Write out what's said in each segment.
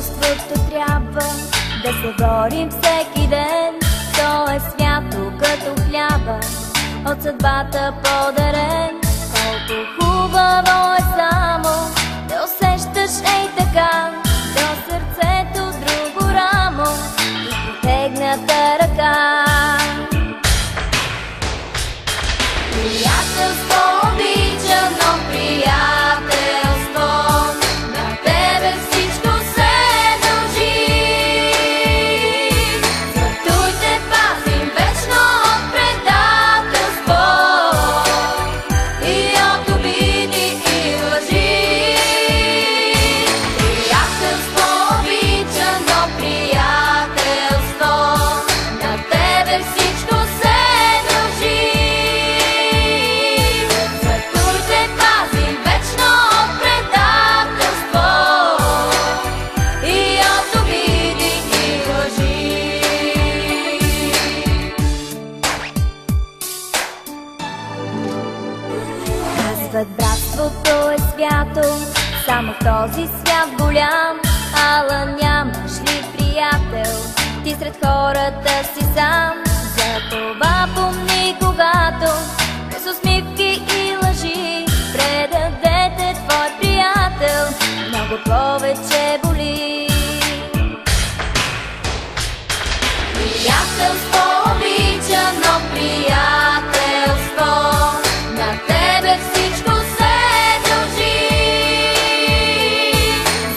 Приятелството трябва да се борим всеки ден. То е свято като хляба, от съдбата подарен. Колко хубаво е само да усещаш ей така до сърцето с друго рамо и протегната ръка. Приятелство обича, но приятелство на тебе всичко се дължи. Свъртуйте, пазим вечно от предателство и от обиди и лъжи. Приятелство обича, но приятелство на тебе всичко се дължи. Братството е свято, само в този свят голям. Ала нямаш ли приятел, ти сред хората си сам? Затова помни, когато през усмивки и лъжи предадете твой приятел, много повече боли. Приятелство обича, но приятелство на тебе всичко се дължи.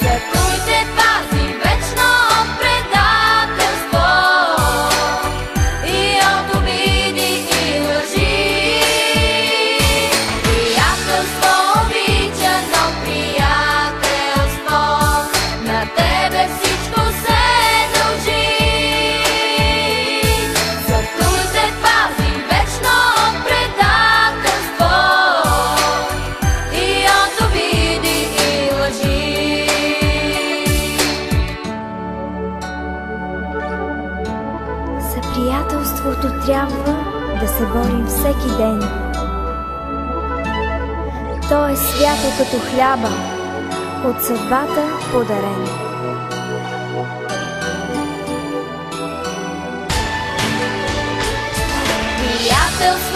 Затуйте, пази вечно от предателство и от обиди и лъжи. Приятелство обича, но приятелство на тебе всичко се дължи. Затуйте, пази вечно от предателство и от обиди и лъжи. За приятелството трябва да се борим всеки ден. То е свято като хляба, от съдбата подарен. Приятелство